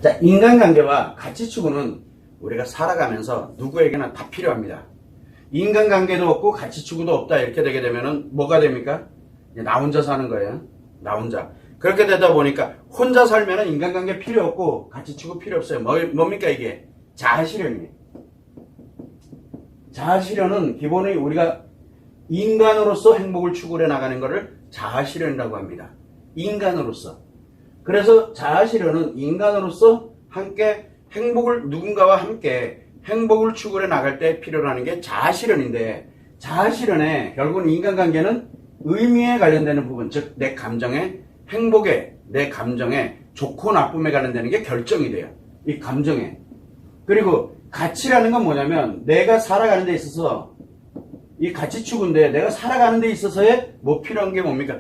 자, 인간관계와 가치추구는 우리가 살아가면서 누구에게나 다 필요합니다. 인간관계도 없고 가치추구도 없다 이렇게 되게 되면은 뭐가 됩니까? 나 혼자 사는 거예요. 나 혼자. 그렇게 되다 보니까 혼자 살면은 인간관계 필요 없고 가치추구 필요 없어요. 뭡니까 이게? 자아실현이에요. 자아실현은 기본이 우리가 인간으로서 행복을 추구해 나가는 것을 자아실현이라고 합니다. 인간으로서. 그래서 자아실현은 인간으로서 함께 누군가와 함께 행복을 추구해 나갈 때 필요로 하는 게 자아실현인데, 자아실현에 결국은 인간관계는 의미에 관련되는 부분, 즉 내 감정의 행복에, 내 감정의 좋고 나쁨에 관련되는 게 결정이 돼요. 이 감정에. 그리고 가치라는 건 뭐냐면 내가 살아가는 데 있어서 이 가치추구인데, 내가 살아가는 데 있어서의 뭐 필요한 게 뭡니까?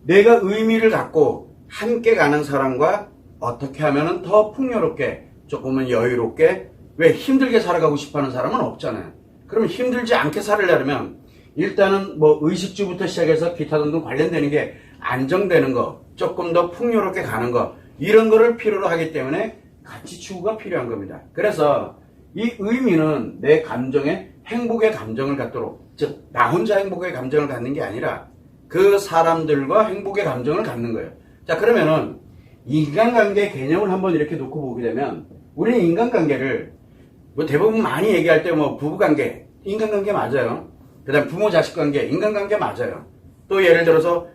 내가 의미를 갖고 함께 가는 사람과 어떻게 하면 더 풍요롭게, 조금은 여유롭게, 왜 힘들게 살아가고 싶어 하는 사람은 없잖아요. 그러면 힘들지 않게 살으려면 일단은 뭐 의식주부터 시작해서 기타 등등 관련되는 게 안정되는 거, 조금 더 풍요롭게 가는 거, 이런 거를 필요로 하기 때문에 가치추구가 필요한 겁니다. 그래서 이 의미는 내 감정에 행복의 감정을 갖도록, 즉 나 혼자 행복의 감정을 갖는 게 아니라 그 사람들과 행복의 감정을 갖는 거예요. 자, 그러면은 인간관계 개념을 한번 이렇게 놓고 보게 되면, 우리는 인간관계를 뭐 대부분 많이 얘기할 때 뭐 부부관계, 인간관계 맞아요. 그 다음 부모 자식관계, 인간관계 맞아요. 또 예를 들어서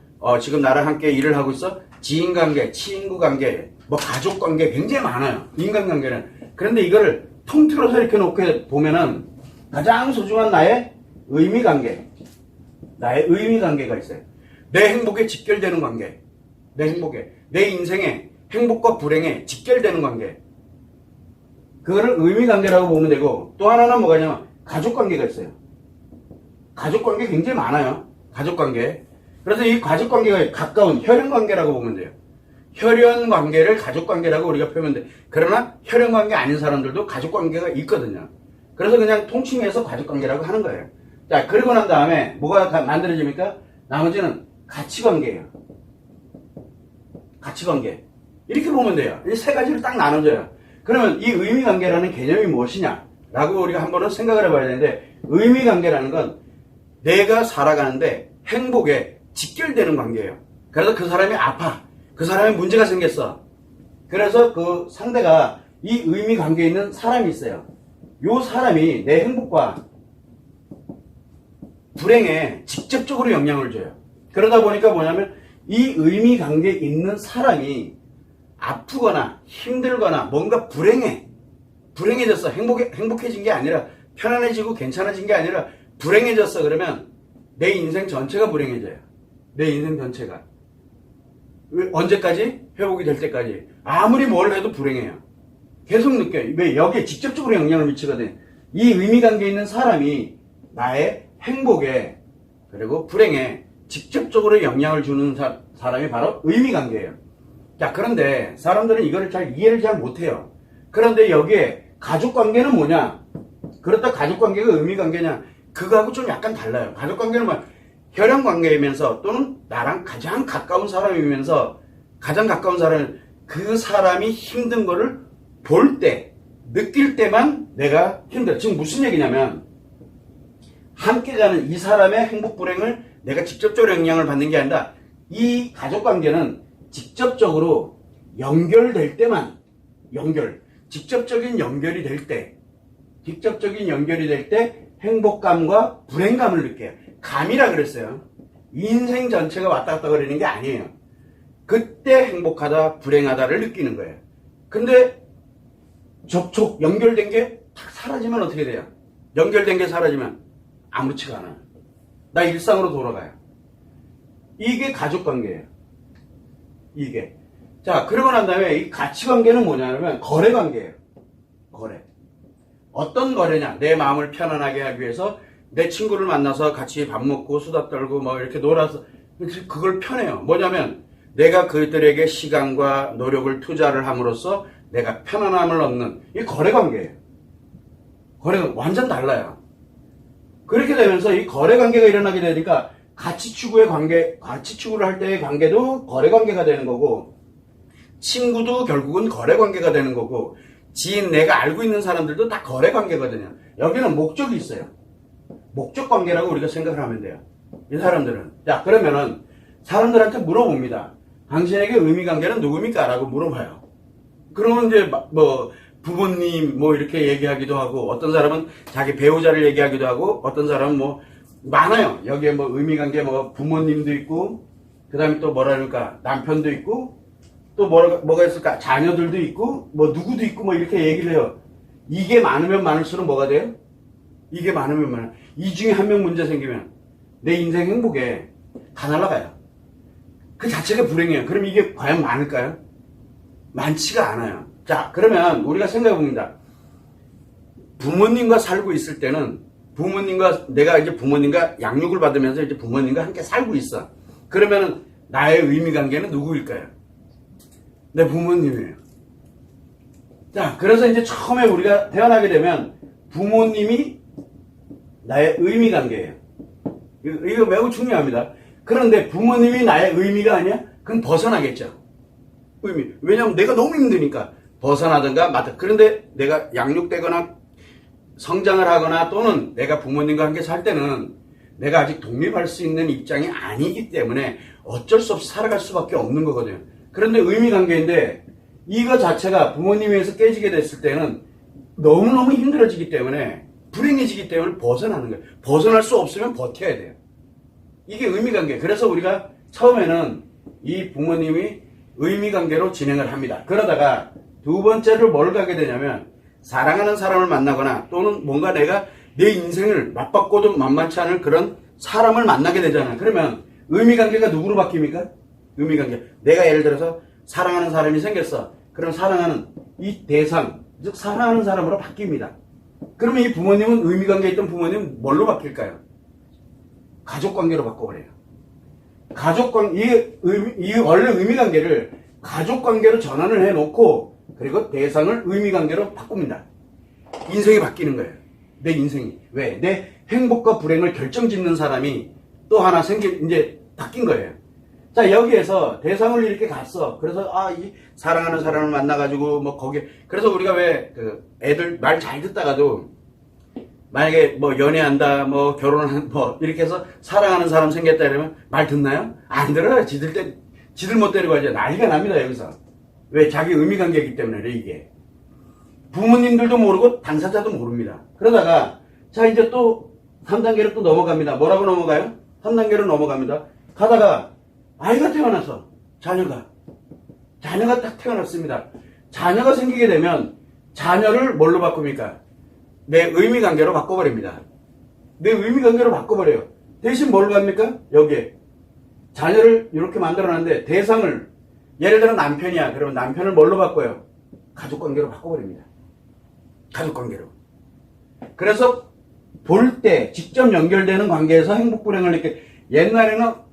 지금 나랑 함께 일을 하고 있어, 지인관계, 친구관계, 뭐 가족관계 굉장히 많아요. 인간관계는. 그런데 이거를 통틀어서 이렇게 놓게 보면은 가장 소중한 나의 의미관계, 나의 의미관계가 있어요. 내 행복에 직결되는 관계, 내 행복에, 내 인생의 행복과 불행에 직결되는 관계, 그거를 의미관계라고 보면 되고, 또 하나는 뭐가냐면 가족관계가 있어요. 가족관계 굉장히 많아요. 가족관계. 그래서 이 가족관계가 가까운 혈연관계라고 보면 돼요. 혈연관계를 가족관계라고 우리가 표현하면 돼. 그러나 혈연관계 아닌 사람들도 가족관계가 있거든요. 그래서 그냥 통칭해서 가족관계라고 하는 거예요. 자, 그러고 난 다음에 뭐가 만들어집니까? 나머지는 가치관계예요. 가치관계. 이렇게 보면 돼요. 이 세 가지를 딱 나눠져요. 그러면 이 의미관계라는 개념이 무엇이냐? 라고 우리가 한번은 생각을 해봐야 되는데, 의미관계라는 건 내가 살아가는데 행복에 직결되는 관계예요. 그래서 그 사람이 아파. 그 사람이 문제가 생겼어. 그래서 그 상대가 이 의미관계에 있는 사람이 있어요. 요 사람이 내 행복과 불행에 직접적으로 영향을 줘요. 그러다 보니까 뭐냐면 이 의미관계에 있는 사람이 아프거나 힘들거나 뭔가 불행해졌어. 행복해진 게 아니라, 편안해지고 괜찮아진 게 아니라 불행해졌어. 그러면 내 인생 전체가 불행해져요. 내 인생 전체가. 언제까지? 회복이 될 때까지. 아무리 뭘 해도 불행해요. 계속 느껴요. 왜? 여기에 직접적으로 영향을 미치거든. 이 의미관계에 있는 사람이 나의 행복에 그리고 불행에 직접적으로 영향을 주는 사람이 바로 의미관계예요. 자, 그런데 사람들은 이거를 이해를 잘 못해요. 그런데 여기에 가족관계는 뭐냐? 그렇다 가족관계가 의미관계냐? 그거하고 좀 약간 달라요. 가족관계는 뭐 혈연관계이면서 또는 나랑 가장 가까운 사람이면서, 가장 가까운 사람은 그 사람이 힘든 거를 볼 때, 느낄 때만 내가 힘들어. 지금 무슨 얘기냐면, 함께 가는 이 사람의 행복 불행을 내가 직접적으로 영향을 받는 게 아니라, 이 가족관계는 직접적으로 연결될 때만, 직접적인 연결이 될 때 행복감과 불행감을 느껴요. 감이라 그랬어요. 인생 전체가 왔다 갔다 거리는 게 아니에요. 그때 행복하다, 불행하다를 느끼는 거예요. 근데 연결된 게 탁 사라지면 어떻게 돼요? 연결된 게 사라지면 아무렇지가 않아요. 나 일상으로 돌아가요. 이게 가족관계예요. 이게. 자, 그러고 난 다음에 이 가치관계는 뭐냐면 거래관계예요. 거래. 어떤 거래냐? 내 마음을 편안하게 하기 위해서 내 친구를 만나서 같이 밥 먹고 수다 떨고 뭐 이렇게 놀아서 그걸 편해요. 뭐냐면 내가 그들에게 시간과 노력을 투자를 함으로써 내가 편안함을 얻는 이 거래관계예요. 거래가 완전 달라요. 그렇게 되면서 이 거래관계가 일어나게 되니까 가치추구의 관계, 가치추구를 할 때의 관계도 거래관계가 되는 거고, 친구도 결국은 거래 관계가 되는 거고, 지인 내가 알고 있는 사람들도 다 거래 관계거든요. 여기는 목적이 있어요. 목적 관계라고 우리가 생각을 하면 돼요. 이 사람들은. 자, 그러면은 사람들한테 물어봅니다. 당신에게 의미 관계는 누굽니까? 라고 물어봐요. 그러면 이제 뭐 부모님 뭐 이렇게 얘기하기도 하고, 어떤 사람은 자기 배우자를 얘기하기도 하고, 어떤 사람은 뭐 많아요. 여기에 뭐 의미 관계 뭐 부모님도 있고, 그 다음에 또 뭐라 그럴까, 남편도 있고, 또 뭐가 있을까, 자녀들도 있고, 뭐 누구도 있고, 뭐 이렇게 얘기를 해요. 이게 많으면 많을수록 뭐가 돼요? 이게 많으면 많아. 이 중에 한 명 문제 생기면 내 인생 행복에 다 날아가요. 그 자체가 불행해요. 그럼 이게 과연 많을까요? 많지가 않아요. 자, 그러면 우리가 생각해 봅니다. 부모님과 살고 있을 때는 내가 이제 부모님과 양육을 받으면서 이제 부모님과 함께 살고 있어. 그러면 나의 의미 관계는 누구일까요? 내 부모님이에요. 자, 그래서 이제 처음에 우리가 태어나게 되면 부모님이 나의 의미 관계예요. 이거 매우 중요합니다. 그런데 부모님이 나의 의미가 아니야? 그럼 벗어나겠죠. 의미. 왜냐하면 내가 너무 힘드니까 벗어나든가 맞다. 그런데 내가 양육되거나 성장을 하거나 또는 내가 부모님과 함께 살 때는 내가 아직 독립할 수 있는 입장이 아니기 때문에 어쩔 수 없이 살아갈 수밖에 없는 거거든요. 그런데 의미 관계인데 이거 자체가 부모님에 의해서 깨지게 됐을 때는 너무너무 힘들어지기 때문에 불행해지기 때문에 벗어나는 거예요. 벗어날 수 없으면 버텨야 돼요. 이게 의미 관계. 그래서 우리가 처음에는 이 부모님이 의미 관계로 진행을 합니다. 그러다가 두 번째로 뭘 가게 되냐면 사랑하는 사람을 만나거나 또는 뭔가 내가 내 인생을 맞바꿔도 만만치 않을 그런 사람을 만나게 되잖아요. 그러면 의미 관계가 누구로 바뀝니까? 의미 관계. 내가 예를 들어서 사랑하는 사람이 생겼어. 그럼 사랑하는 이 대상, 즉 사랑하는 사람으로 바뀝니다. 그러면 이 부모님은 의미 관계에 있던 부모님은 뭘로 바뀔까요? 가족 관계로 바꿔버려요. 이 원래 의미 관계를 가족 관계로 전환을 해놓고 그리고 대상을 의미 관계로 바꿉니다. 인생이 바뀌는 거예요. 내 인생이. 왜? 내 행복과 불행을 결정짓는 사람이 또 하나 이제 바뀐 거예요. 자, 여기에서 대상을 이렇게 갔어. 그래서, 이 사랑하는 사람을 만나가지고, 뭐, 그래서 우리가 왜, 애들 말 잘 듣다가도, 만약에 뭐, 연애한다, 뭐, 뭐, 이렇게 해서 사랑하는 사람 생겼다 이러면 말 듣나요? 안 들어요. 지들 못 데리고 가죠. 난리가 납니다, 여기서. 왜? 자기 의미 관계이기 때문에, 그래, 이게. 부모님들도 모르고 당사자도 모릅니다. 그러다가, 자, 이제 또 3단계로 또 넘어갑니다. 뭐라고 넘어가요? 3단계로 넘어갑니다. 가다가, 아이가 태어나서 자녀가 딱 태어났습니다. 자녀가 생기게 되면 자녀를 뭘로 바꿉니까? 내 의미 관계로 바꿔버립니다. 내 의미 관계로 바꿔버려요. 대신 뭘로 합니까? 여기에 자녀를 이렇게 만들어놨는데 대상을 예를 들어 남편이야. 그러면 남편을 뭘로 바꿔요? 가족 관계로 바꿔버립니다. 가족 관계로. 그래서 볼 때 직접 연결되는 관계에서 행복 불행을 느끼게 옛날에는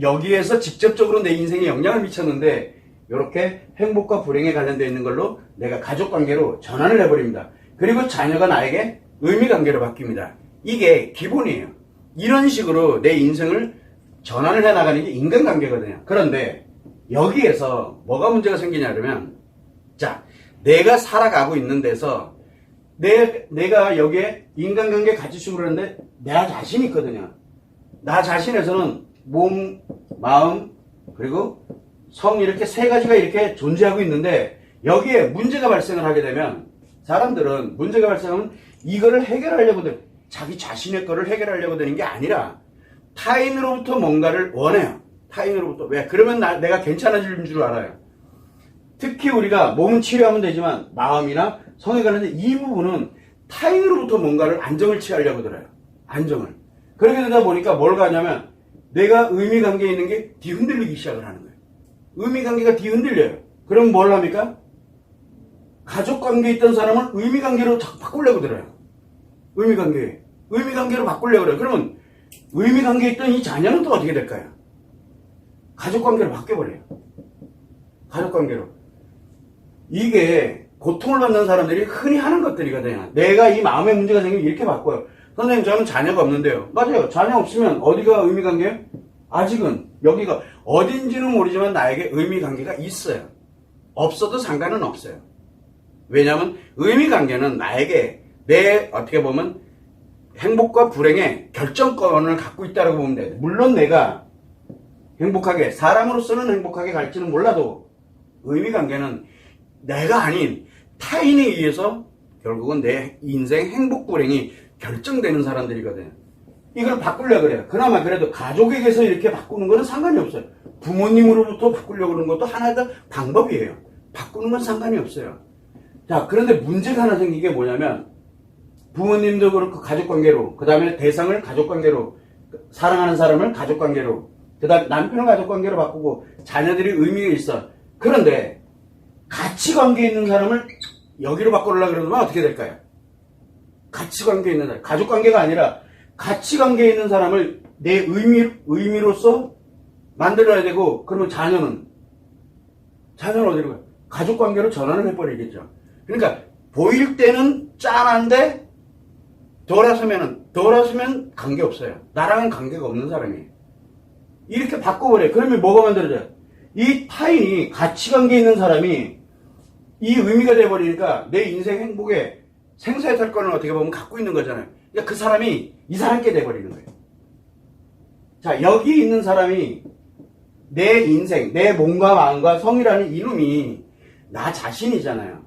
여기에서 직접적으로 내 인생에 영향을 미쳤는데 이렇게 행복과 불행에 관련되어 있는 걸로 내가 가족관계로 전환을 해버립니다. 그리고 자녀가 나에게 의미관계로 바뀝니다. 이게 기본이에요. 이런 식으로 내 인생을 전환을 해나가는 게 인간관계거든요. 그런데 여기에서 뭐가 문제가 생기냐 그러면 자, 내가 살아가고 있는 데서 내가 여기에 인간관계 가치식으로 하는데 나 자신이 있거든요. 나 자신에서는 몸, 마음, 그리고 성 이렇게 세 가지가 이렇게 존재하고 있는데 여기에 문제가 발생을 하게 되면 사람들은 문제가 발생하면 이거를 해결하려고 자기 자신의 거를 해결하려고 되는 게 아니라 타인으로부터 뭔가를 원해요. 타인으로부터. 왜? 그러면 내가 괜찮아질 줄 알아요. 특히 우리가 몸은 치료하면 되지만 마음이나 성에 관련된 이 부분은 타인으로부터 뭔가를 안정을 취하려고 들어요. 안정을. 그렇게 되다 보니까 뭘 가냐면 내가 의미 관계에 있는 게 뒤흔들리기 시작을 하는 거예요. 의미 관계가 뒤흔들려요. 그럼 뭘 합니까? 가족 관계에 있던 사람을 의미 관계로 바꾸려고 들어요. 의미 관계로 바꾸려고 그래요. 그러면 의미 관계에 있던 이 자녀는 또 어떻게 될까요? 가족 관계로 바뀌어버려요. 가족 관계로. 이게 고통을 받는 사람들이 흔히 하는 것들이거든요. 내가 이 마음의 문제가 생기면 이렇게 바꿔요. 선생님, 저는 자녀가 없는데요. 맞아요. 자녀 없으면 어디가 의미관계예요? 아직은 여기가 어딘지는 모르지만 나에게 의미관계가 있어요. 없어도 상관은 없어요. 왜냐하면 의미관계는 나에게 내 어떻게 보면 행복과 불행의 결정권을 갖고 있다고 보면 돼요. 물론 내가 행복하게 사람으로서는 행복하게 갈지는 몰라도 의미관계는 내가 아닌 타인에 의해서 결국은 내 인생 행복 불행이 결정되는 사람들이거든요. 이걸 바꾸려고 그래요. 그나마 그래도 가족에게서 이렇게 바꾸는 거는 상관이 없어요. 부모님으로부터 바꾸려고 하는 것도 하나의 방법이에요. 바꾸는 건 상관이 없어요. 자, 그런데 문제가 하나 생긴 게 뭐냐면 부모님도 그렇고 가족관계로, 그 다음에 대상을 가족관계로, 사랑하는 사람을 가족관계로, 그 다음에 남편을 가족관계로 바꾸고 자녀들이 의미가 있어. 그런데 가치관계에 있는 사람을 여기로 바꾸려고 그러면 어떻게 될까요? 가치관계에 있는 사람, 가족관계가 아니라 가치관계에 있는 사람을 내 의미로서 만들어야 되고, 그러면 자녀는 어디로 가요? 가족관계로 전환을 해버리겠죠. 그러니까 보일 때는 짠한데 돌아서면 관계없어요. 나랑은 관계가 없는 사람이에요. 이렇게 바꿔버려요. 그러면 뭐가 만들어져요? 이 타인이 가치관계에 있는 사람이 이 의미가 돼버리니까 내 인생 행복에 생사의 탈권을 어떻게 보면 갖고 있는 거잖아요. 그러니까 그 사람이 이 사람께 돼버리는 거예요. 자, 여기 있는 사람이 내 인생, 내 몸과 마음과 성이라는 이놈이 나 자신이잖아요.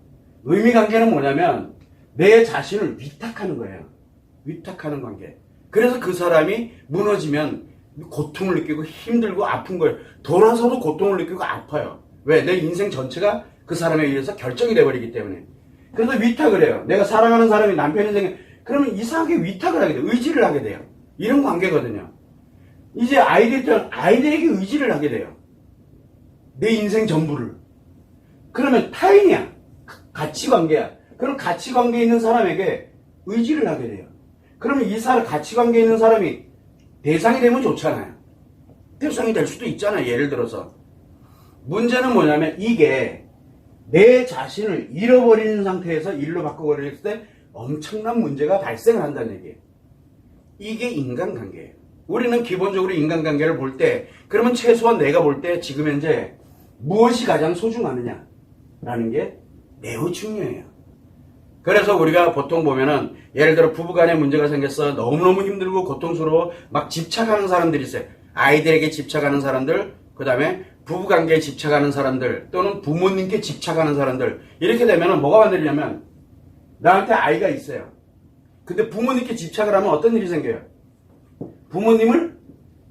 의미관계는 뭐냐면 내 자신을 위탁하는 거예요. 위탁하는 관계. 그래서 그 사람이 무너지면 고통을 느끼고 힘들고 아픈 거예요. 돌아서도 고통을 느끼고 아파요. 왜? 내 인생 전체가 그 사람에 의해서 결정이 돼버리기 때문에. 그래서 위탁을 해요. 내가 사랑하는 사람이 남편이 생겨. 그러면 이상하게 위탁을 하게 돼요. 의지를 하게 돼요. 이런 관계거든요. 이제 아이들에게 의지를 하게 돼요. 내 인생 전부를. 그러면 타인이야. 가치관계야. 그럼 가치관계에 있는 사람에게 의지를 하게 돼요. 그러면 이 사람, 가치관계에 있는 사람이 대상이 되면 좋잖아요. 대상이 될 수도 있잖아요. 예를 들어서. 문제는 뭐냐면 이게 내 자신을 잃어버리는 상태에서 일로 바꿔버렸을 때 엄청난 문제가 발생을 한다는 얘기예요. 이게 인간관계예요. 우리는 기본적으로 인간관계를 볼 때, 그러면 최소한 내가 볼 때 지금 현재 무엇이 가장 소중하느냐라는 게 매우 중요해요. 그래서 우리가 보통 보면은 예를 들어 부부간에 문제가 생겼어. 너무너무 힘들고 고통스러워 막 집착하는 사람들이 있어요. 아이들에게 집착하는 사람들, 그 다음에 부부관계에 집착하는 사람들, 또는 부모님께 집착하는 사람들. 이렇게 되면은 뭐가 만들냐면 나한테 아이가 있어요. 근데 부모님께 집착을 하면 어떤 일이 생겨요? 부모님을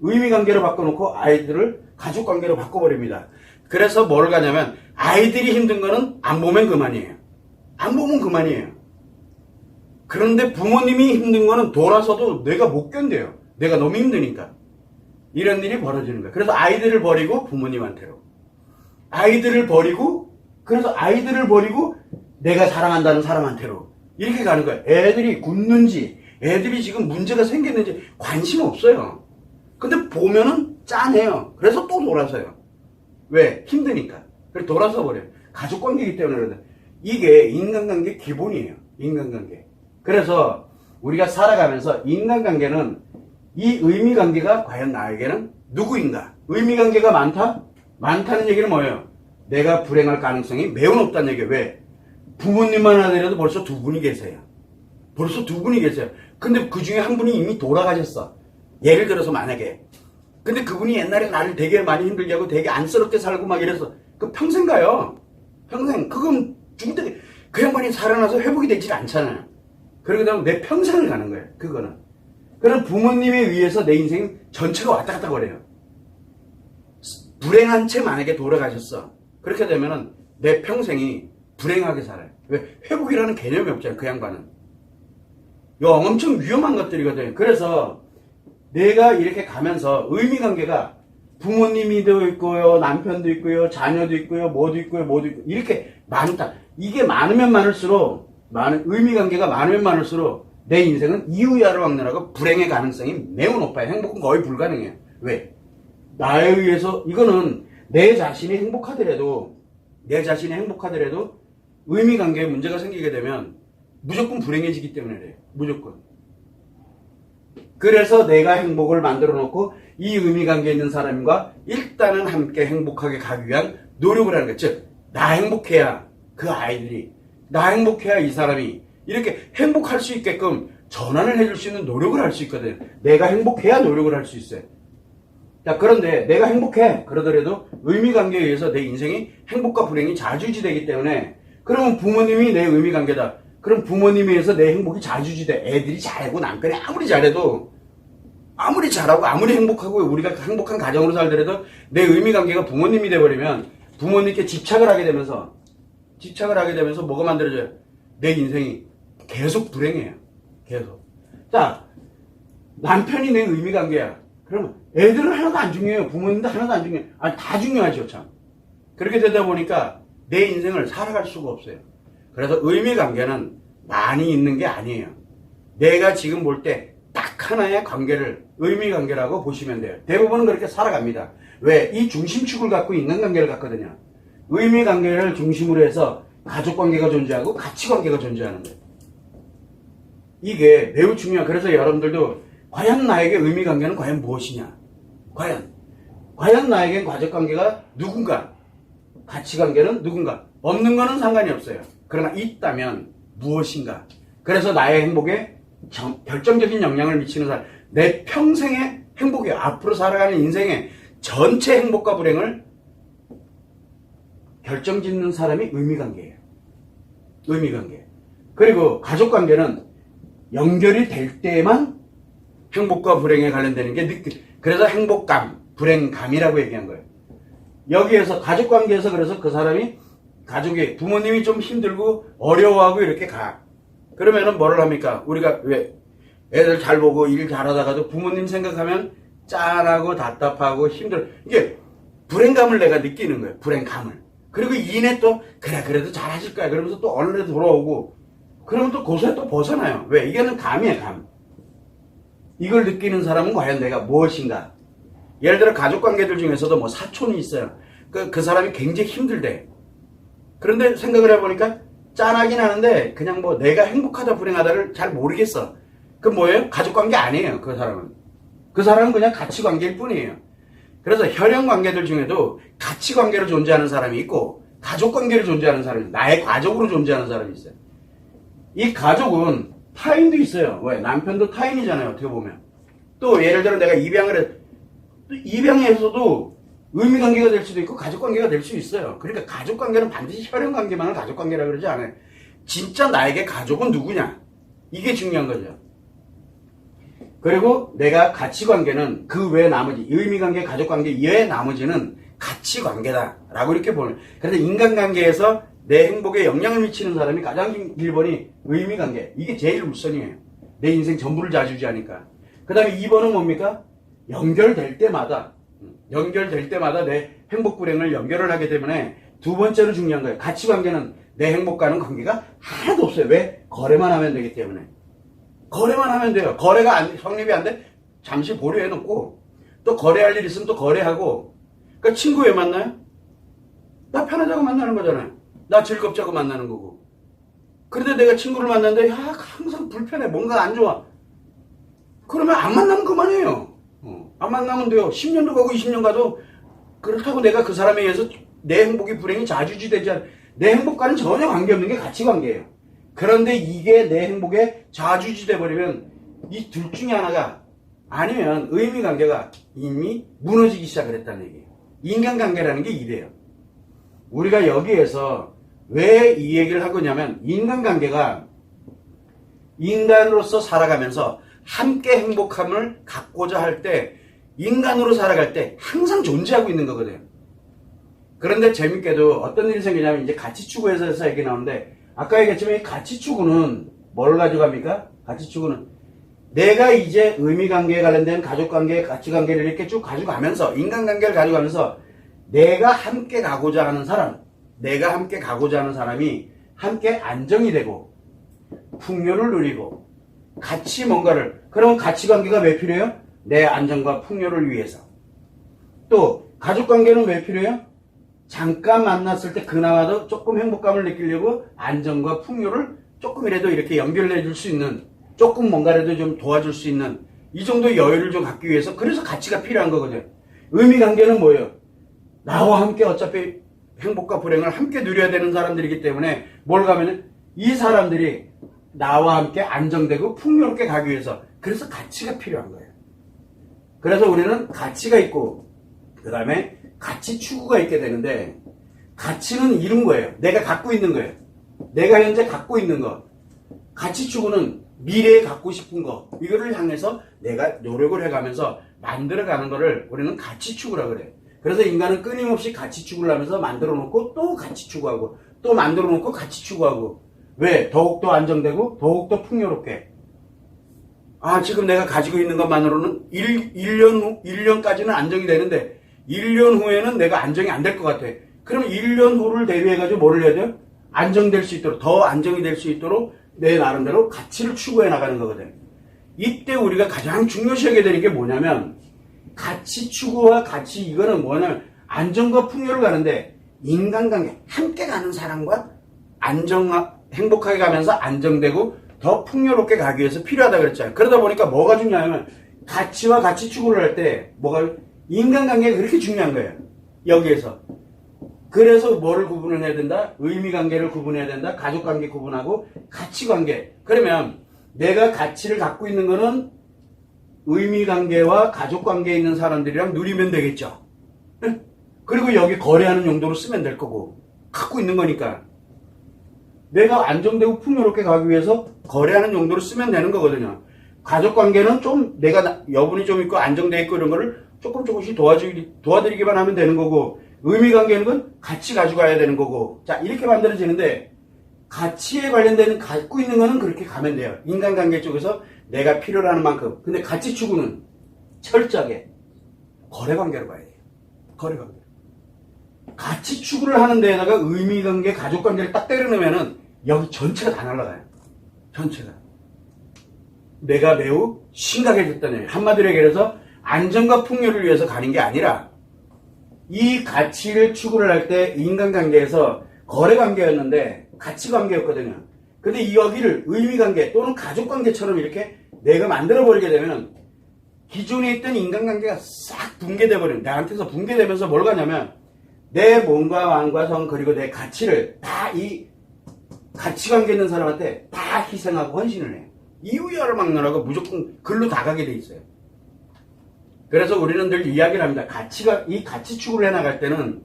의미관계로 바꿔놓고 아이들을 가족관계로 바꿔버립니다. 그래서 뭘 가냐면 아이들이 힘든 거는 안 보면 그만이에요. 안 보면 그만이에요. 그런데 부모님이 힘든 거는 돌아서도 내가 못 견뎌요. 내가 너무 힘드니까. 이런 일이 벌어지는 거예요. 그래서 아이들을 버리고 부모님한테로. 그래서 아이들을 버리고 내가 사랑한다는 사람한테로. 이렇게 가는 거예요. 애들이 굶는지, 애들이 지금 문제가 생겼는지 관심 없어요. 근데 보면은 짠해요. 그래서 또 돌아서요. 왜? 힘드니까. 그래서 돌아서 버려요. 가족관계이기 때문에 그런데. 이게 인간관계 기본이에요. 인간관계. 그래서 우리가 살아가면서 인간관계는 이 의미관계가 과연 나에게는 누구인가? 의미관계가 많다? 많다는 얘기는 뭐예요? 내가 불행할 가능성이 매우 높다는 얘기예요. 왜? 부모님만 하더라도 벌써 두 분이 계세요. 근데 그 중에 한 분이 이미 돌아가셨어. 예를 들어서 만약에. 근데 그분이 옛날에 나를 되게 많이 힘들게 하고 되게 안쓰럽게 살고 막 이래서 그 평생 가요. 평생. 그건 죽을 때 그 양반이 살아나서 회복이 되질 않잖아요. 그러게 되면 내 평생을 가는 거예요. 그거는. 그럼 부모님에 의해서 내 인생 전체가 왔다 갔다 거려요. 불행한 채 만약에 돌아가셨어. 그렇게 되면은 내 평생이 불행하게 살아요. 왜? 회복이라는 개념이 없잖아요. 그 양반은. 이거 엄청 위험한 것들이거든요. 그래서 내가 이렇게 가면서 의미관계가 부모님이도 있고요, 남편도 있고요, 자녀도 있고요, 뭐도 있고요, 이렇게 많다. 이게 많으면 많을수록, 의미관계가 많으면 많을수록 내 인생은 이유야를 막론하고 불행의 가능성이 매우 높아요. 행복은 거의 불가능해요. 왜? 나에 의해서, 이거는 내 자신이 행복하더라도 의미관계에 문제가 생기게 되면 무조건 불행해지기 때문에 그래요. 무조건. 그래서 내가 행복을 만들어 놓고 이 의미관계에 있는 사람과 일단은 함께 행복하게 가기 위한 노력을 하는 거예요. 즉, 나 행복해야 그 아이들이, 나 행복해야 이 사람이 이렇게 행복할 수 있게끔 전환을 해줄 수 있는 노력을 할 수 있거든. 내가 행복해야 노력을 할 수 있어요. 자, 그런데 내가 행복해 그러더라도 의미관계에 의해서 내 인생이 행복과 불행이 좌지우지되기 때문에, 그러면 부모님이 내 의미관계다. 그럼 부모님에 의해서 내 행복이 좌지우지돼. 애들이 잘하고 남편이 아무리 잘해도, 아무리 잘하고 아무리 행복하고 우리가 행복한 가정으로 살더라도 내 의미관계가 부모님이 돼버리면 부모님께 집착을 하게 되면서 뭐가 만들어져요? 내 인생이 계속 불행해요. 계속. 자, 남편이 내 의미관계야. 그러면 애들은 하나도 안 중요해요. 부모님도 하나도 안 중요해요. 아니, 다 중요하죠, 참. 그렇게 되다 보니까 내 인생을 살아갈 수가 없어요. 그래서 의미관계는 많이 있는 게 아니에요. 내가 지금 볼 때 딱 하나의 관계를 의미관계라고 보시면 돼요. 대부분은 그렇게 살아갑니다. 왜? 이 중심축을 갖고 인간관계를 갖거든요. 의미관계를 중심으로 해서 가족관계가 존재하고 가치관계가 존재하는 거예요. 이게 매우 중요해요. 그래서 여러분들도 과연 나에게 의미관계는 과연 무엇이냐? 과연 나에겐 가족관계가 누군가? 가치관계는 누군가? 없는 거는 상관이 없어요. 그러나 있다면 무엇인가? 그래서 나의 행복에 결정적인 영향을 미치는 사람, 내 평생의 행복에, 앞으로 살아가는 인생의 전체 행복과 불행을 결정짓는 사람이 의미관계예요. 의미관계. 그리고 가족관계는 연결이 될 때만 행복과 불행에 관련되는 게 그래서 행복감, 불행감이라고 얘기한 거예요. 여기에서 가족관계에서 그래서 그 사람이 가족이 부모님이 좀 힘들고 어려워하고 이렇게 가. 그러면은 뭐를 합니까? 우리가 왜 애들 잘 보고 일 잘하다가도 부모님 생각하면 짠하고 답답하고 힘들어. 이게 불행감을 내가 느끼는 거예요. 불행감을. 그리고 이내 또 그래도 잘하실 거야. 그러면서 또 어느 날 돌아오고 그러면 또 고소에 또 벗어나요. 왜? 이게는 감이에요, 감. 이걸 느끼는 사람은 과연 내가 무엇인가? 예를 들어 가족관계들 중에서도 뭐 사촌이 있어요. 그 사람이 굉장히 힘들대. 그런데 생각을 해보니까 짠하긴 하는데 그냥 뭐 내가 행복하다 불행하다를 잘 모르겠어. 그 뭐예요? 가족관계 아니에요. 그 사람은 그냥 가치관계일 뿐이에요. 그래서 혈연관계들 중에도 가치관계로 존재하는 사람이 있고 가족관계로 존재하는 사람이, 나의 가족으로 존재하는 사람이 있어요. 이 가족은 타인도 있어요. 왜? 남편도 타인이잖아요. 어떻게 보면. 또 예를 들어 내가 입양을 해, 입양에서도 의미관계가 될 수도 있고 가족관계가 될 수 있어요. 그러니까 가족관계는 반드시 혈연관계만을 가족관계라고 그러지 않아요. 진짜 나에게 가족은 누구냐? 이게 중요한 거죠. 그리고 내가 가치관계는 그 외 나머지, 의미관계, 가족관계 이외의 나머지는 가치관계다라고 이렇게 보는. 그래서 인간관계에서 내 행복에 영향을 미치는 사람이 가장 1번이 의미관계. 이게 제일 우선이에요. 내 인생 전부를 좌지우지하니까. 그 다음에 2번은 뭡니까? 연결될 때마다 내 행복 불행을 연결을 하기 때문에 두 번째로 중요한 거예요. 가치관계는 내 행복과는 관계가 하나도 없어요. 왜? 거래만 하면 되기 때문에. 거래만 하면 돼요. 거래가 성립이 안 돼? 잠시 보류해놓고 또 거래할 일 있으면 또 거래하고. 그러니까 친구 왜 만나요? 나 편하자고 만나는 거잖아요. 나 즐겁자고 만나는 거고. 그런데 내가 친구를 만났는데 항상 불편해. 뭔가 안 좋아. 그러면 안 만나면 그만해요. 안 만나면 돼요. 10년도 가고 20년 가도 그렇다고 내가 그 사람에 의해서 내 행복이 불행이 좌지우지되지 않아. 내 행복과는 전혀 관계없는 게 가치관계예요. 그런데 이게 내 행복에 좌지우지돼 버리면 이 둘 중에 하나가 아니면 의미관계가 이미 무너지기 시작을 했다는 얘기예요. 인간관계라는 게 이래요. 우리가 여기에서 왜 이 얘기를 하고 있냐면 인간관계가 인간으로서 살아가면서 함께 행복함을 갖고자 할 때 인간으로 살아갈 때 항상 존재하고 있는 거거든요. 그런데 재밌게도 어떤 일이 생기냐면 이제 가치추구에서 얘기 나오는데 아까 얘기했지만 이 가치추구는 뭘 가져갑니까? 가치추구는 내가 이제 의미관계에 관련된 가족관계, 가치관계를 이렇게 쭉 가져가면서 인간관계를 가져가면서 내가 함께 가고자 하는 사람이 함께 안정이 되고 풍요를 누리고 같이 뭔가를, 그러면 가치관계가 왜 필요해요? 내 안정과 풍요를 위해서. 또 가족관계는 왜 필요해요? 잠깐 만났을 때 그나마도 조금 행복감을 느끼려고 안정과 풍요를 조금이라도 이렇게 연결해 줄 수 있는, 조금 뭔가라도 좀 도와줄 수 있는 이 정도의 여유를 좀 갖기 위해서, 그래서 가치가 필요한 거거든요. 의미관계는 뭐예요? 나와 함께 어차피 행복과 불행을 함께 누려야 되는 사람들이기 때문에 뭘 가면은 이 사람들이 나와 함께 안정되고 풍요롭게 가기 위해서 그래서 가치가 필요한 거예요. 그래서 우리는 가치가 있고 그 다음에 가치 추구가 있게 되는데 가치는 이룬 거예요. 내가 갖고 있는 거예요. 내가 현재 갖고 있는 거. 가치 추구는 미래에 갖고 싶은 거 이거를 향해서 내가 노력을 해가면서 만들어가는 거를 우리는 가치 추구라 그래요. 그래서 인간은 끊임없이 가치 추구를 하면서 만들어 놓고 또 가치 추구하고 또 만들어 놓고 가치 추구하고 왜? 더욱더 안정되고 더욱더 풍요롭게. 지금 내가 가지고 있는 것만으로는 1년까지는 안정이 되는데 1년 후에는 내가 안정이 안 될 것 같아. 그럼 1년 후를 대비해가지고 뭐를 해야 돼요? 안정될 수 있도록, 더 안정이 될 수 있도록 내 나름대로 가치를 추구해 나가는 거거든. 이때 우리가 가장 중요시하게 되는 게 뭐냐면 가치 추구와 가치 이거는 뭐냐면 안정과 풍요를 가는데 인간관계 함께 가는 사람과 행복하게 가면서 안정되고 더 풍요롭게 가기 위해서 필요하다 그랬잖아요. 그러다 보니까 뭐가 중요하냐면 가치와 가치 추구를 할 때 인간관계가 그렇게 중요한 거예요. 여기에서. 그래서 뭐를 구분을 해야 된다? 의미관계를 구분해야 된다. 가족관계 구분하고 가치관계. 그러면 내가 가치를 갖고 있는 거는 의미관계와 가족관계에 있는 사람들이랑 누리면 되겠죠. 그리고 여기 거래하는 용도로 쓰면 될 거고 갖고 있는 거니까 내가 안정되고 풍요롭게 가기 위해서 거래하는 용도로 쓰면 되는 거거든요. 가족관계는 좀 내가 여분이 좀 있고 안정돼 있고 이런 거를 조금씩 도와드리기만 하면 되는 거고 의미관계는 건 같이 가져가야 되는 거고 자 이렇게 만들어지는데 가치에 관련되는 갖고 있는 거는 그렇게 가면 돼요. 인간관계 쪽에서 내가 필요로 하는 만큼. 근데 가치 추구는 철저하게 거래관계로 가야 돼요. 거래관계. 가치 추구를 하는 데에다가 의미관계, 가족관계를 딱 때려넣으면은 여기 전체가 다 날아가요. 전체가. 내가 매우 심각해졌다는 얘기예요. 한마디로 얘기해서 안정과 풍요를 위해서 가는 게 아니라 이 가치를 추구를 할 때 인간관계에서 거래관계였는데 가치관계였거든요. 근데 여기를 의미관계 또는 가족관계처럼 이렇게 내가 만들어버리게 되면 기존에 있던 인간관계가 싹 붕괴돼 버려요. 나한테서 붕괴되면서 뭘 가냐면 내 몸과 마음과 성 그리고 내 가치를 다 이 가치관계 있는 사람한테 다 희생하고 헌신을 해요. 이유야를 막느라고 무조건 글로 다 가게 돼 있어요. 그래서 우리는 늘 이야기를 합니다. 이 가치 추구를 해나갈 때는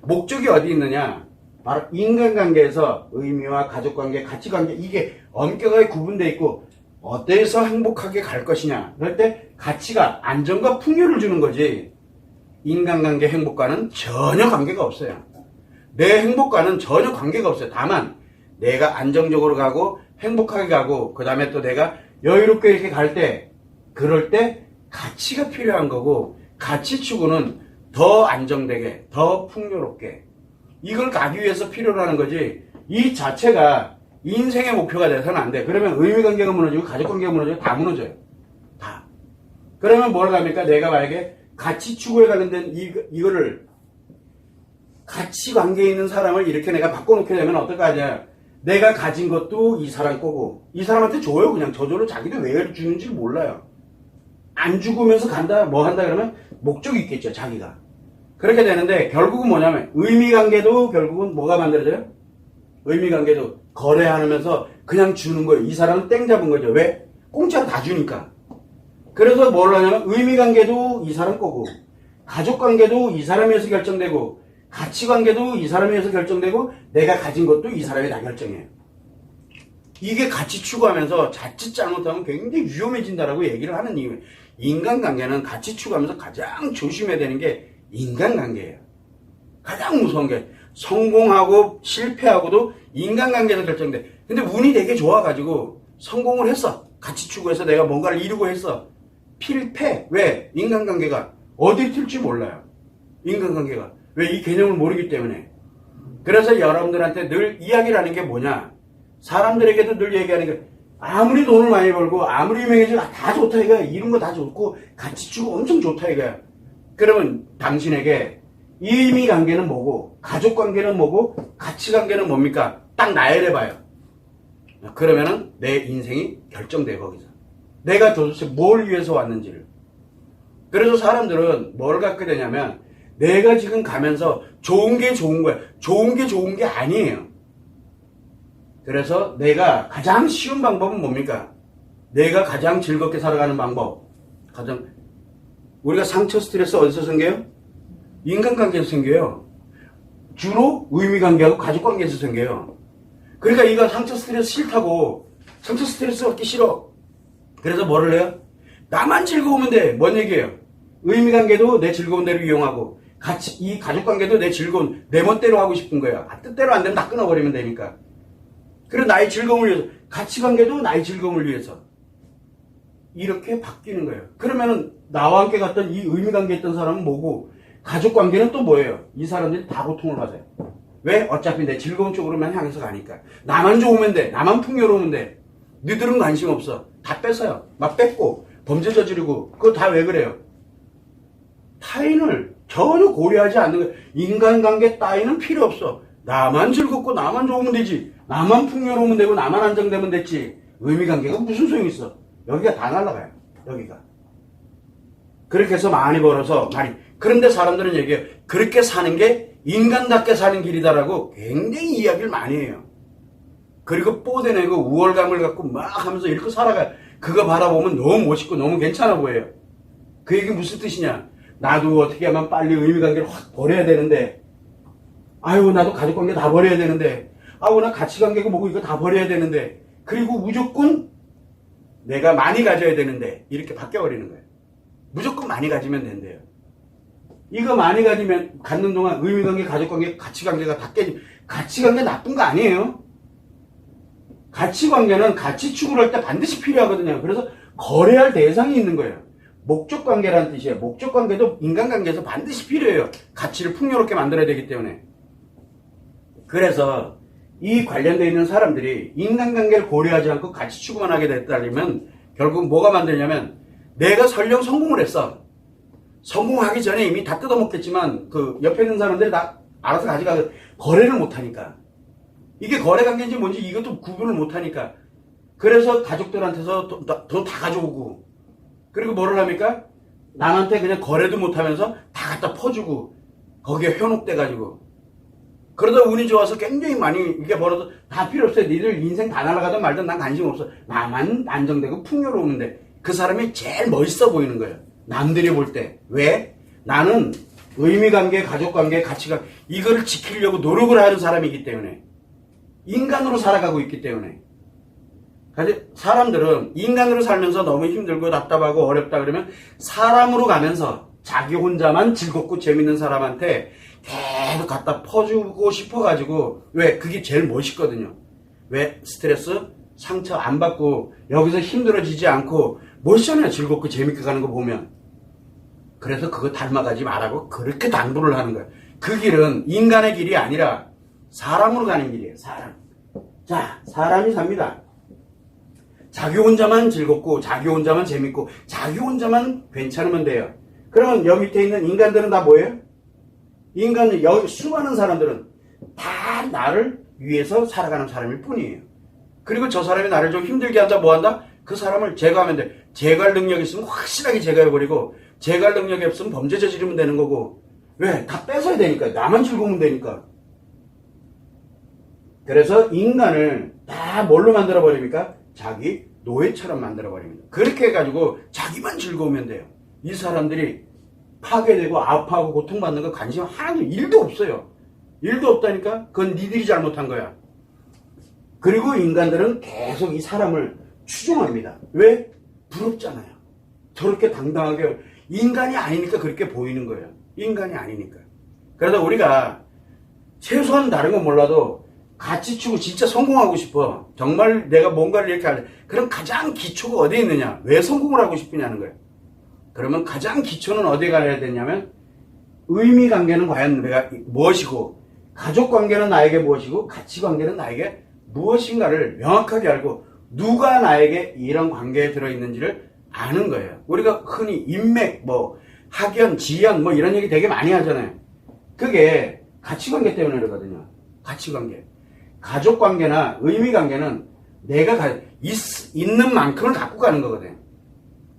목적이 어디 있느냐? 바로 인간관계에서 의미와 가족관계, 가치관계 이게 엄격하게 구분되어 있고 어때서 행복하게 갈 것이냐. 그럴 때 가치가 안정과 풍요를 주는 거지 인간관계 행복과는 전혀 관계가 없어요. 내 행복과는 전혀 관계가 없어요. 다만 내가 안정적으로 가고 행복하게 가고 그 다음에 또 내가 여유롭게 이렇게 갈 때 그럴 때 가치가 필요한 거고 가치 추구는 더 안정되게 더 풍요롭게 이걸 가기 위해서 필요로 하는 거지 이 자체가 인생의 목표가 돼서는 안 돼. 그러면 의미관계가 무너지고 가족관계가 무너지고 다 무너져요. 다. 그러면 뭘 합니까? 내가 만약에 가치 추구에 관련된 이거를 가치관계에 있는 사람을 이렇게 내가 바꿔놓게 되면 어떨 거 아니야. 내가 가진 것도 이 사람 거고 이 사람한테 줘요. 그냥 저절로 자기도 왜 주는지 몰라요. 안 죽으면서 간다 뭐 한다 그러면 목적이 있겠죠. 자기가. 그렇게 되는데 결국은 뭐냐면 의미관계도 결국은 뭐가 만들어져요? 의미관계도 거래하면서 그냥 주는 거예요. 이 사람은 땡 잡은 거죠. 왜? 공짜로 다 주니까. 그래서 뭘 하냐면 의미관계도 이 사람 거고 가족관계도 이 사람에서 결정되고 가치관계도 이 사람에서 결정되고 내가 가진 것도 이 사람이 다 결정해요. 이게 가치 추구하면서 자칫 잘못하면 굉장히 위험해진다라고 얘기를 하는 이유예요. 인간관계는 가치 추구하면서 가장 조심해야 되는 게 인간관계예요. 가장 무서운 게 성공하고 실패하고도 인간관계에서 결정돼. 근데 운이 되게 좋아가지고 성공을 했어. 가치 추구해서 내가 뭔가를 이루고 했어. 필패. 왜? 인간관계가 어디 튈지 몰라요. 인간관계가. 왜? 이 개념을 모르기 때문에. 그래서 여러분들한테 늘 이야기를 하는 게 뭐냐. 사람들에게도 늘 얘기하는 게 아무리 돈을 많이 벌고 아무리 유명해지고 다 좋다 이거야. 이런 거 다 좋고 가치 추구 엄청 좋다 이거야. 그러면 당신에게 의미관계는 뭐고 가족관계는 뭐고 가치관계는 뭡니까? 딱 나열해봐요. 그러면은 내 인생이 결정돼 거기서. 내가 도대체 뭘 위해서 왔는지를. 그래서 사람들은 뭘 갖게 되냐면 내가 지금 가면서 좋은 게 좋은 거야. 좋은 게 좋은 게 아니에요. 그래서 내가 가장 쉬운 방법은 뭡니까? 내가 가장 즐겁게 살아가는 방법. 우리가 상처 스트레스 어디서 생겨요? 인간관계에서 생겨요. 주로 의미관계하고 가족관계에서 생겨요. 그러니까 이거 상처 스트레스 싫다고, 상처 스트레스 받기 싫어. 그래서 뭐를 해요? 나만 즐거우면 돼. 뭔 얘기예요? 의미관계도 내 즐거운 대로 이용하고, 이 가족관계도 내 즐거운, 내 멋대로 하고 싶은 거야. 뜻대로 안 되면 다 끊어버리면 되니까. 그리고 나의 즐거움을 위해서, 가치관계도 나의 즐거움을 위해서. 이렇게 바뀌는 거예요. 그러면은 나와 함께 갔던 이 의미관계 있던 사람은 뭐고, 가족관계는 또 뭐예요? 이 사람들이 다 고통을 받아요. 왜? 어차피 내 즐거운 쪽으로만 향해서 가니까. 나만 좋으면 돼. 나만 풍요로우면 돼. 너희들은 관심 없어. 다 뺏어요. 막 뺏고 범죄 저지르고. 그거 다 왜 그래요? 타인을 전혀 고려하지 않는 거예요. 인간관계 따위는 필요 없어. 나만 즐겁고 나만 좋으면 되지. 나만 풍요로우면 되고 나만 안정되면 됐지. 의미관계가 무슨 소용이 있어? 여기가 다 날아가요. 여기가. 그렇게 해서 많이 벌어서 그런데 사람들은 얘기해요. 그렇게 사는 게 인간답게 사는 길이다라고 굉장히 이야기를 많이 해요. 그리고 뽀대내고 우월감을 갖고 막 하면서 이렇게 살아가요. 그거 바라보면 너무 멋있고 너무 괜찮아 보여요. 그 얘기 무슨 뜻이냐? 나도 어떻게 하면 빨리 의미관계를 확 버려야 되는데, 아유 나도 가족관계 다 버려야 되는데, 아유 나 가치관계고 뭐고 이거 다 버려야 되는데, 그리고 무조건 내가 많이 가져야 되는데, 이렇게 바뀌어버리는 거예요. 무조건 많이 가지면 된대요. 이거 많이 갖는 동안 의미관계, 가족관계, 가치관계가 다 깨지면, 가치관계 나쁜 거 아니에요. 가치관계는 가치 추구를 할 때 반드시 필요하거든요. 그래서 거래할 대상이 있는 거예요. 목적관계라는 뜻이에요. 목적관계도 인간관계에서 반드시 필요해요. 가치를 풍요롭게 만들어야 되기 때문에. 그래서 이 관련되어 있는 사람들이 인간관계를 고려하지 않고 가치 추구만 하게 됐다면 결국 뭐가 만드냐면, 내가 설령 성공을 했어. 성공하기 전에 이미 다 뜯어먹겠지만 그 옆에 있는 사람들이 다 알아서 가져가서 거래를 못하니까. 이게 거래관계인지 뭔지 이것도 구분을 못하니까. 그래서 가족들한테서 돈 다 가져오고, 그리고 뭐를 합니까? 남한테 그냥 거래도 못하면서 다 갖다 퍼주고 거기에 현혹돼가지고, 그러다 운이 좋아서 굉장히 많이 이게 벌어도 다 필요 없어요. 니들 인생 다 날아가든 말든 난 관심 없어. 나만 안정되고 풍요로운데 그 사람이 제일 멋있어 보이는 거예요. 남들이 볼 때. 왜? 나는 의미관계, 가족관계, 가치관 이거를 지키려고 노력을 하는 사람이기 때문에, 인간으로 살아가고 있기 때문에. 사람들은 인간으로 살면서 너무 힘들고 답답하고 어렵다 그러면 사람으로 가면서 자기 혼자만 즐겁고 재밌는 사람한테 계속 갖다 퍼주고 싶어가지고, 왜? 그게 제일 멋있거든요. 왜? 스트레스, 상처 안 받고 여기서 힘들어지지 않고 멋있잖아요. 즐겁고 재밌게 가는 거 보면. 그래서 그거 닮아가지 말라고 그렇게 당부를 하는 거예요. 그 길은 인간의 길이 아니라 사람으로 가는 길이에요. 사람. 자, 사람이 삽니다. 자기 혼자만 즐겁고 자기 혼자만 재밌고 자기 혼자만 괜찮으면 돼요. 그러면 여기 밑에 있는 인간들은 다 뭐예요? 여기 수많은 사람들은 다 나를 위해서 살아가는 사람일 뿐이에요. 그리고 저 사람이 나를 좀 힘들게 한다 뭐 한다? 그 사람을 제거하면 돼. 제거할 능력이 있으면 확실하게 제거해버리고, 제거할 능력이 없으면 범죄 저지르면 되는 거고. 왜? 다 뺏어야 되니까. 나만 즐거우면 되니까. 그래서 인간을 다 뭘로 만들어버립니까? 자기 노예처럼 만들어버립니다. 그렇게 해가지고 자기만 즐거우면 돼요. 이 사람들이 파괴되고 아파하고 고통받는 거 관심 하나도 1도 없어요. 1도 없다니까? 그건 니들이 잘못한 거야. 그리고 인간들은 계속 이 사람을 추종합니다. 왜? 부럽잖아요. 저렇게 당당하게. 인간이 아니니까 그렇게 보이는 거예요. 인간이 아니니까. 그래서 우리가 최소한 다른 건 몰라도 가치 추구 진짜 성공하고 싶어. 정말 내가 뭔가를 이렇게 할래. 그럼 가장 기초가 어디에 있느냐? 왜 성공을 하고 싶으냐는 거예요. 그러면 가장 기초는 어디에 가야 되냐면, 의미관계는 과연 내가 무엇이고, 가족관계는 나에게 무엇이고, 가치관계는 나에게 무엇인가를 명확하게 알고 누가 나에게 이런 관계에 들어있는지를 아는 거예요. 우리가 흔히 인맥, 학연, 지연 이런 얘기 되게 많이 하잖아요. 그게 가치관계 때문에 그러거든요. 가치관계. 가족관계나 의미관계는 내가 있는 만큼을 갖고 가는 거거든요.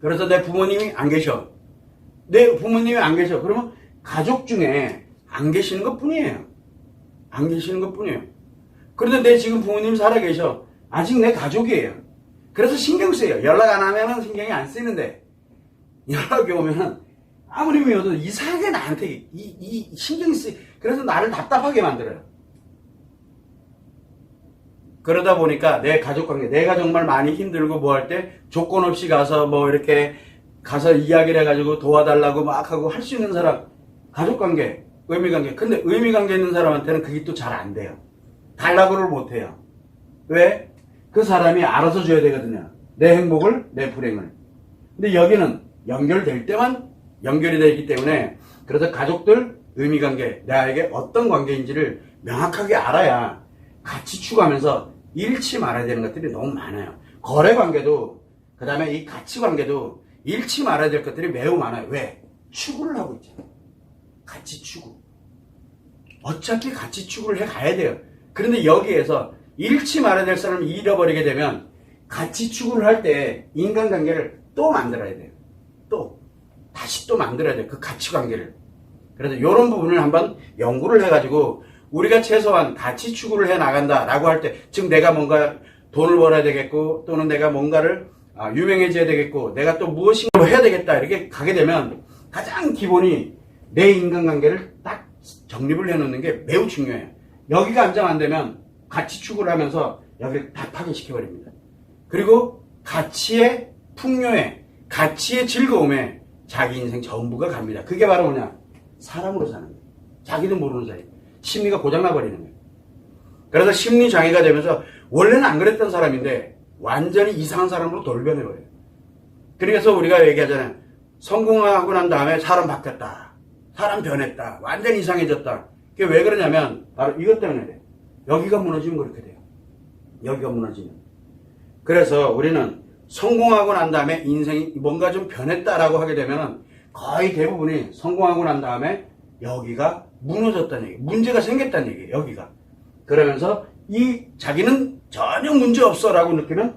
그래서 내 부모님이 안 계셔. 내 부모님이 안 계셔. 그러면 가족 중에 안 계시는 것 뿐이에요. 안 계시는 것 뿐이에요. 그런데 내 지금 부모님 살아계셔. 아직 내 가족이에요. 그래서 신경 쓰여요. 연락 안 하면은 신경이 안 쓰이는데, 연락이 오면은 아무리 미워도 이상하게 나한테 이 신경이 쓰여. 그래서 나를 답답하게 만들어요. 그러다 보니까 내 가족 관계, 내가 정말 많이 힘들고 뭐 할 때 조건 없이 가서 뭐 이렇게 가서 이야기를 해가지고 도와달라고 막 하고 할 수 있는 사람, 가족 관계, 의미 관계. 근데 의미 관계 있는 사람한테는 그게 또 잘 안 돼요. 달라고를 못 해요. 왜? 그 사람이 알아서 줘야 되거든요. 내 행복을, 내 불행을. 근데 여기는 연결될 때만 연결이 되기 때문에, 그래서 가족들, 의미 관계, 나에게 어떤 관계인지를 명확하게 알아야 같이 추구하면서 잃지 말아야 되는 것들이 너무 많아요. 거래 관계도, 그 다음에 이 가치 관계도 잃지 말아야 될 것들이 매우 많아요. 왜? 추구를 하고 있잖아요. 가치 추구. 어차피 가치 추구를 해 가야 돼요. 그런데 여기에서 잃지 말아야 될 사람을 잃어버리게 되면 가치 추구를 할 때 인간관계를 또 만들어야 돼요. 다시 또 만들어야 돼요. 그 가치 관계를. 그래서 이런 부분을 한번 연구를 해가지고 우리가 최소한 가치 추구를 해 나간다라고 할 때, 즉 내가 뭔가 돈을 벌어야 되겠고, 또는 내가 뭔가를 유명해져야 되겠고, 내가 또 무엇인가 해야 되겠다, 이렇게 가게 되면 가장 기본이 내 인간관계를 딱 정립을 해놓는 게 매우 중요해요. 여기가 안정 안 되면 가치 추구를 하면서 여기를 다 파괴시켜버립니다. 그리고 가치의 풍요에, 가치의 즐거움에 자기 인생 전부가 갑니다. 그게 바로 뭐냐? 사람으로 사는 거예요. 자기도 모르는 사이. 심리가 고장나버리는 거예요. 그래서 심리장애가 되면서 원래는 안 그랬던 사람인데 완전히 이상한 사람으로 돌변해버려요. 그래서 우리가 얘기하잖아요. 성공하고 난 다음에 사람 바뀌었다. 사람 변했다. 완전히 이상해졌다. 그게 왜 그러냐면 바로 이것 때문에 돼요. 여기가 무너지면 그렇게 돼요. 여기가 무너지면. 그래서 우리는 성공하고 난 다음에 인생이 뭔가 좀 변했다라고 하게 되면 거의 대부분이 성공하고 난 다음에 여기가 무너졌다는 얘기, 문제가 생겼다는 얘기예요. 여기가. 그러면서 이 자기는 전혀 문제 없어라고 느끼는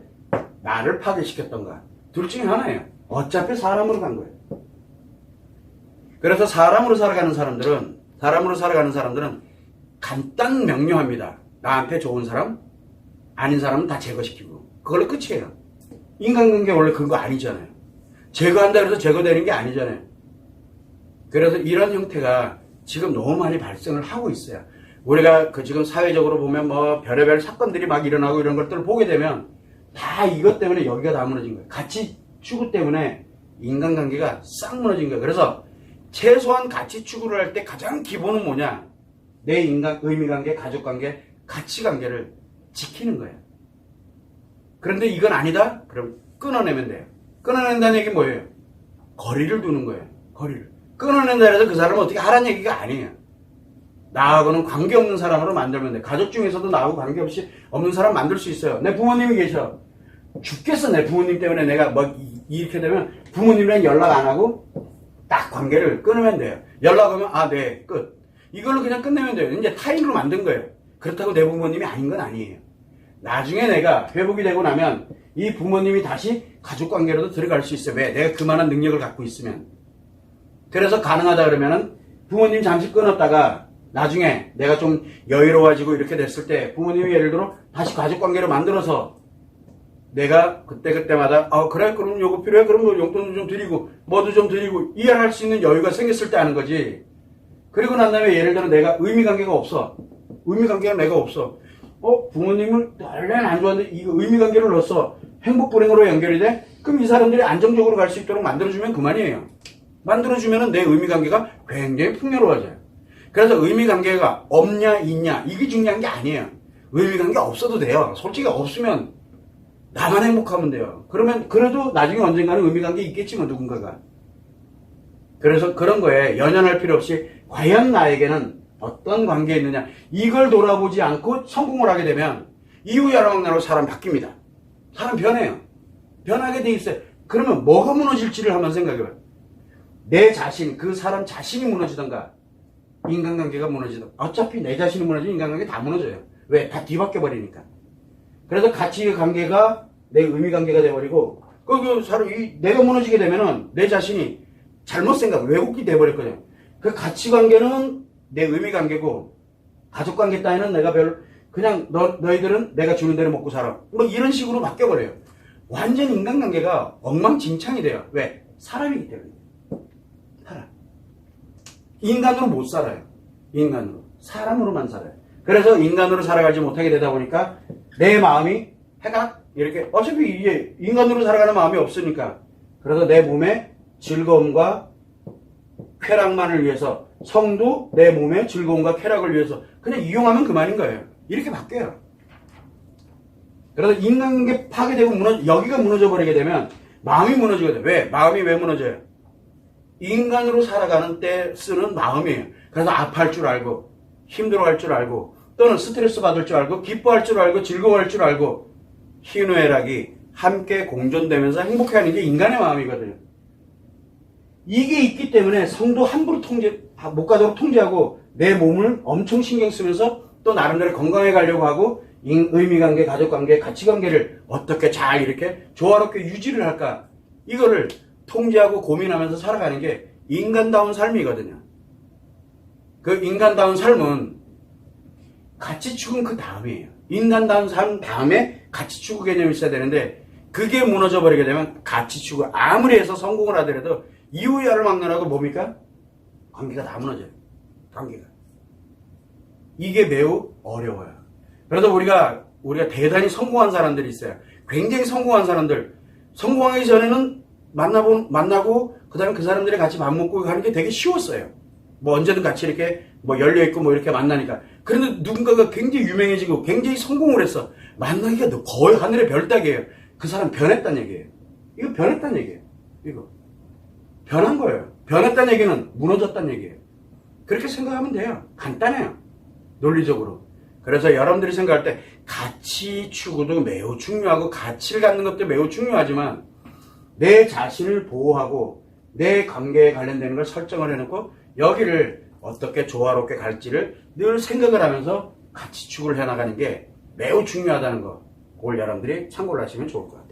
나를 파괴시켰던가. 둘 중에 하나예요. 어차피 사람으로 간 거예요. 그래서 사람으로 살아가는 사람들은 간단 명료합니다. 나한테 좋은 사람, 아닌 사람은 다 제거시키고 그걸로 끝이에요. 인간관계 원래 그거 아니잖아요. 제거한다 그래서 제거되는 게 아니잖아요. 그래서 이런 형태가 지금 너무 많이 발생을 하고 있어요. 우리가 지금 사회적으로 보면 뭐 별의별 사건들이 막 일어나고 이런 것들을 보게 되면 다 이것 때문에 여기가 다 무너진 거예요. 가치 추구 때문에 인간관계가 싹 무너진 거예요. 그래서 최소한 가치 추구를 할 때 가장 기본은 뭐냐? 내 인간 의미관계, 가족관계, 가치관계를 지키는 거예요. 그런데 이건 아니다? 그럼 끊어내면 돼요. 끊어낸다는 얘기는 뭐예요? 거리를 두는 거예요. 거리를. 끊어낸다 해서 그 사람은 어떻게 하라는 얘기가 아니에요. 나하고는 관계없는 사람으로 만들면 돼. 가족 중에서도 나하고 관계없이 없는 사람 만들 수 있어요. 내 부모님이 계셔. 죽겠어. 내 부모님 때문에 내가 뭐 이렇게 되면 부모님이랑 연락 안 하고 딱 관계를 끊으면 돼요. 연락 오면 네, 끝. 이걸로 그냥 끝내면 돼요. 이제 타인으로 만든 거예요. 그렇다고 내 부모님이 아닌 건 아니에요. 나중에 내가 회복이 되고 나면 이 부모님이 다시 가족관계로도 들어갈 수 있어요. 왜? 내가 그만한 능력을 갖고 있으면. 그래서 가능하다 그러면은 부모님 잠시 끊었다가 나중에 내가 좀 여유로워지고 이렇게 됐을 때 부모님이 예를 들어 다시 가족관계로 만들어서 내가 그때마다 그래 그럼 요거 필요해 그럼 뭐 용돈도 좀 드리고 뭐도 좀 드리고 이해할 수 있는 여유가 생겼을 때 하는 거지. 그리고 난 다음에 예를 들어 내가 의미관계가 없어. 의미관계가 내가 없어. 부모님을 원래는 안 좋아하는데 이거 의미관계를 넣었어. 행복불행으로 연결이 돼? 그럼 이 사람들이 안정적으로 갈 수 있도록 만들어주면 그만이에요. 만들어주면은 내 의미관계가 굉장히 풍요로워져요. 그래서 의미관계가 없냐 있냐 이게 중요한 게 아니에요. 의미관계 없어도 돼요. 솔직히 없으면 나만 행복하면 돼요. 그러면 그래도 나중에 언젠가는 의미관계 있겠지만 누군가가. 그래서 그런 거에 연연할 필요 없이 과연 나에게는 어떤 관계에 있느냐 이걸 돌아보지 않고 성공을 하게 되면 이후 야랑나로 사람 바뀝니다. 사람 변해요. 변하게 돼 있어요. 그러면 뭐가 무너질지를 한번 생각해봐요. 내 자신, 그 사람 자신이 무너지던가 인간관계가 무너지던가. 어차피 내 자신이 무너지면 인간관계 다 무너져요. 왜? 다 뒤바뀌어 버리니까. 그래서 가치관계가 내 의미관계가 돼버리고 그 사람이 내가 무너지게 되면은 내 자신이 잘못 생각, 왜곡이 돼버렸거든요. 그 가치관계는 내 의미관계고 가족관계 따위는 내가 그냥 너희들은 내가 주는 대로 먹고 살아. 뭐 이런 식으로 바뀌어버려요. 완전 인간관계가 엉망진창이 돼요. 왜? 사람이기 때문에. 사람. 인간으로 못 살아요. 인간으로. 사람으로만 살아요. 그래서 인간으로 살아가지 못하게 되다 보니까 내 마음이 해가 이렇게 어차피 이게 인간으로 살아가는 마음이 없으니까 그래서 내 몸의 즐거움과 쾌락만을 위해서 성도 내 몸의 즐거움과 쾌락을 위해서 그냥 이용하면 그만인 거예요. 이렇게 바뀌어요. 그래서 인간관계 파괴되고 여기가 무너져 버리게 되면 마음이 무너지게 돼요. 왜? 마음이 왜 무너져요? 인간으로 살아가는 때 쓰는 마음이에요. 그래서 아파할 줄 알고 힘들어할 줄 알고 또는 스트레스 받을 줄 알고 기뻐할 줄 알고 즐거워할 줄 알고 희노애락이 함께 공존되면서 행복해하는 게 인간의 마음이거든요. 이게 있기 때문에 성도 함부로 못 가도록 통제하고 내 몸을 엄청 신경 쓰면서 또 나름대로 건강해 가려고 하고 의미관계, 가족관계, 가치관계를 어떻게 잘 이렇게 조화롭게 유지를 할까 이거를 통제하고 고민하면서 살아가는 게 인간다운 삶이거든요. 그 인간다운 삶은 가치축은 그 다음이에요. 인간다운 삶 다음에 가치축 개념이 있어야 되는데 그게 무너져 버리게 되면 가치축을 아무리 해서 성공을 하더라도 이유야를 막론하고 뭡니까? 관계가 다 무너져요. 관계가. 이게 매우 어려워요. 그래서 우리가 대단히 성공한 사람들이 있어요. 굉장히 성공한 사람들. 성공하기 전에는 만나고 그다음에 그 사람들이 같이 밥 먹고 하는 게 되게 쉬웠어요. 뭐 언제든 같이 이렇게 뭐 열려있고 뭐 이렇게 만나니까. 그런데 누군가가 굉장히 유명해지고 굉장히 성공을 했어. 만나기가 거의 하늘의 별 따기예요. 그 사람 변했다는 얘기예요. 이거 변했다는 얘기예요. 이거. 변한 거예요. 변했다는 얘기는 무너졌다는 얘기예요. 그렇게 생각하면 돼요. 간단해요. 논리적으로. 그래서 여러분들이 생각할 때 가치 추구도 매우 중요하고 가치를 갖는 것도 매우 중요하지만 내 자신을 보호하고 내 관계에 관련되는 걸 설정을 해놓고 여기를 어떻게 조화롭게 갈지를 늘 생각을 하면서 가치 추구를 해나가는 게 매우 중요하다는 거 그걸 여러분들이 참고를 하시면 좋을 것 같아요.